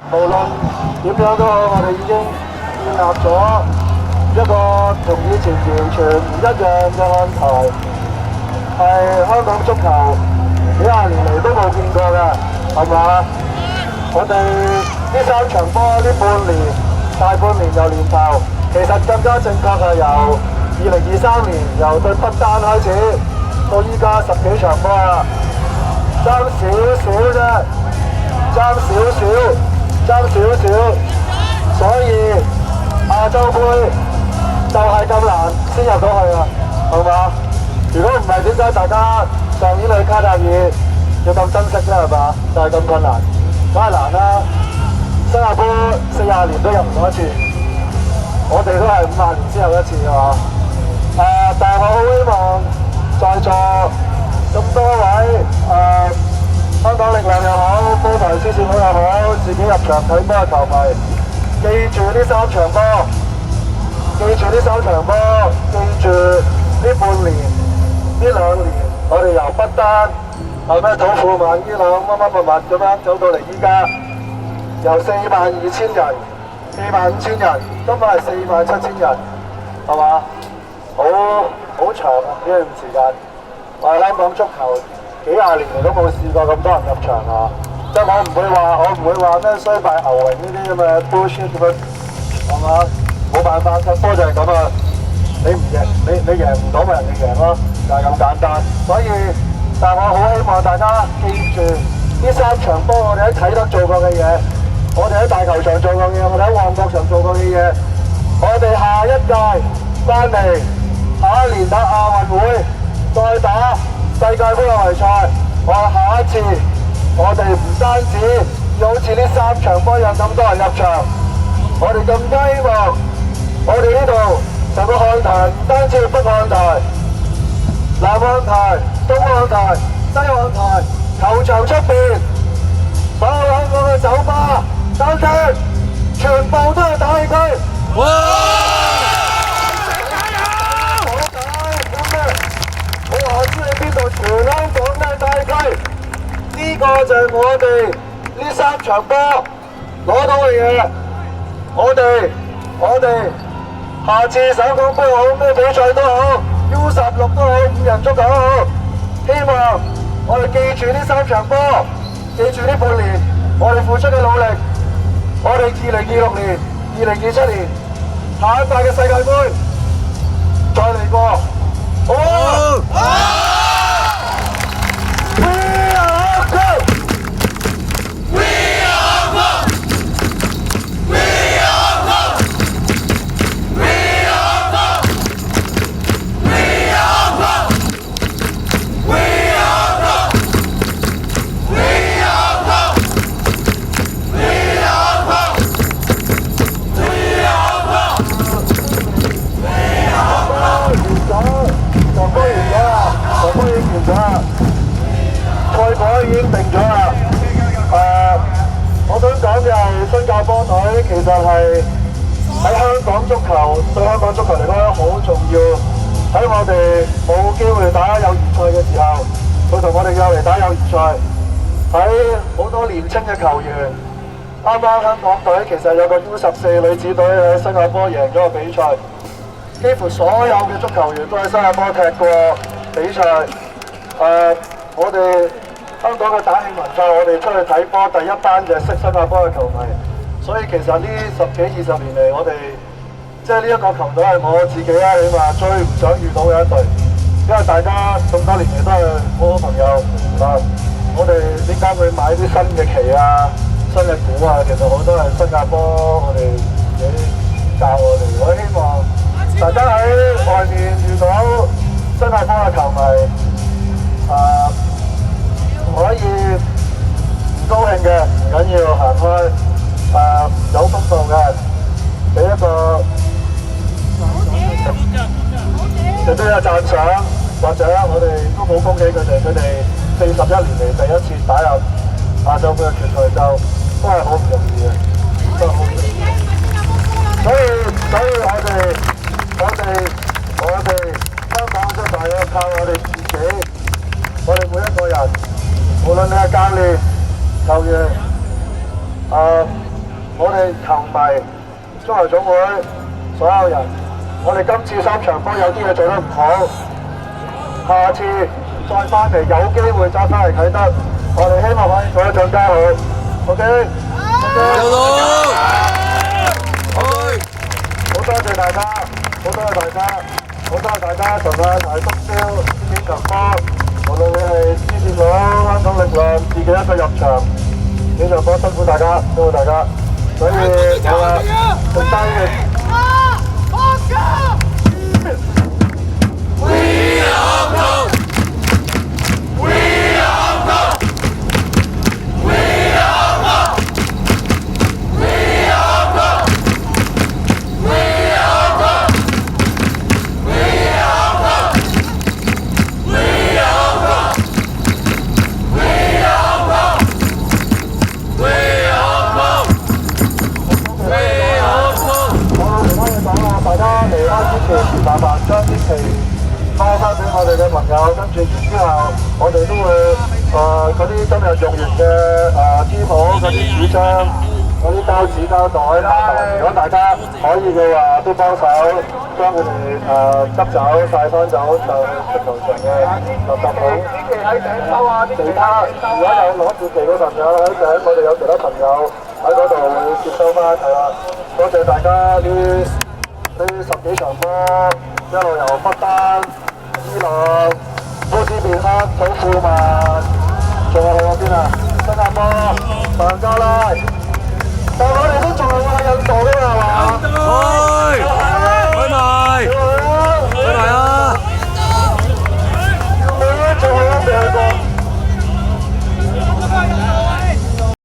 無論點樣都好，我哋已經建立咗一個同以前完全唔一樣嘅看台，係香港足球幾廿年嚟都冇見過嘅，係嘛？我哋呢3場波呢大半年由年頭，其實更加正確係由2023年由對不丹開始，到依家10幾場波啦，爭少少啫，爭少少，所以亞洲杯就係咁難先入到去啊，係嘛？如果唔係，點解大家上年去卡塔爾要咁珍惜咧？係嘛？就係咁困難，梗係難啦。新加坡40年都入唔到一次，我哋都係50年先有一次係嘛？但係我好希望在座咁多位香港力量又好，高台支持會又好，自己入場睇波嘅球迷，記住呢3場波，記住呢半年、呢2年，我哋由不丹係咩土庫曼、伊朗乜咁樣走到嚟依家，由42000人、45000人，今日係47000人，係嘛？好長啊！呢段時間，我哋香港足球幾廿年嚟都冇試過咁多人入場啊！即係我唔會話咩衰敗牛榮呢啲咁嘅 bullshit 咁樣，係嘛？冇辦法，踢波就係咁啊！你唔贏，你贏唔到咪人哋贏咯，就係咁簡單。所以，但係我好希望大家記住呢3場波，我哋喺啟德做過嘅嘢，我哋喺大球場做過嘅嘢，我哋喺旺角場做過嘅嘢，我哋下一屆翻嚟。下一年打亞運會，再打世界盃外圍賽。我下一次，我哋唔單止要好似呢3場波有咁多人入場，我哋更加希望我哋呢度成個看台唔單止係北看台、南看台、東看台、西看台，球場出邊所有香港嘅酒吧、餐廳，全部都係大氣區。我知喺邊度，全香港都係大區，呢個就係我哋呢3場波攞到嘅嘢。我哋下次手港杯好，咩比賽都好，U16都好，5人足球都好，希望我哋記住呢3場波，記住呢半年我哋付出嘅努力，我哋2026年、2027年下一屆嘅世界盃再嚟過。好啊！賽果已經定咗啦。我想講嘅係新加坡隊其實係喺香港足球，對香港足球嚟講好重要。喺我哋冇機會打友誼賽嘅時候，佢同我哋約嚟打友誼賽。喺好多年青嘅球員，啱啱香港隊其實有個 U14 女子隊喺新加坡贏咗個比賽，幾乎所有嘅足球員都喺新加坡踢過比賽。我哋香港嘅打氣文化，我哋出去睇波第一班就係識新加坡嘅球迷，所以其實呢10幾20年嚟，我哋即係呢一個球隊係我自己啦，起碼最唔想遇到嘅一隊，因為大家咁多年嚟都係好朋友啊。我哋點解會買啲新嘅旗啊、新嘅鼓啊？其實好多係新加坡我哋自己教我哋。我希望大家喺外面遇到新加坡嘅球迷。唔可以唔高興嘅，唔緊要，行開。有風度嘅，俾一個亦都有讚賞，或者我哋都好恭喜佢哋41年嚟第一次打入亞洲盃嘅決賽周，都係好唔容易嘅，都係好唔容易。所以我哋香港足球要靠我哋自己。我哋每一個人，無論你係教練、球員、我哋球迷、足球總會所有人，我哋今次3場波有啲嘢做得唔好，下次再翻嚟有機會再翻嚟啟德，我哋希望可以做得更加好。OK， 好多謝大家，好多謝大家，好多謝大家同我睇中超呢場波，無論你係支持咗香港力量自己一個入場，呢場波辛苦大家，辛苦大家，所以我啊，剩低嘅。麻煩將啲旗交翻俾我哋嘅朋友，跟住之後我哋都會嗰啲今日用完嘅支簿、嗰啲紙張、嗰啲膠紙膠袋，如果大家可以嘅話，都幫手將佢哋執走、曬翻走，就出球場嘅垃圾桶。其他如果有攞住旗嘅朋友喺頂，我哋有其他朋友喺嗰度會接收翻，係啦。多謝大家呢10幾場波，一路由不丹、伊朗、烏茲別克、土庫曼，仲有去咗邊啊？新加坡、孟加拉，但我哋都仲係話印度㗎嘛，係嘛？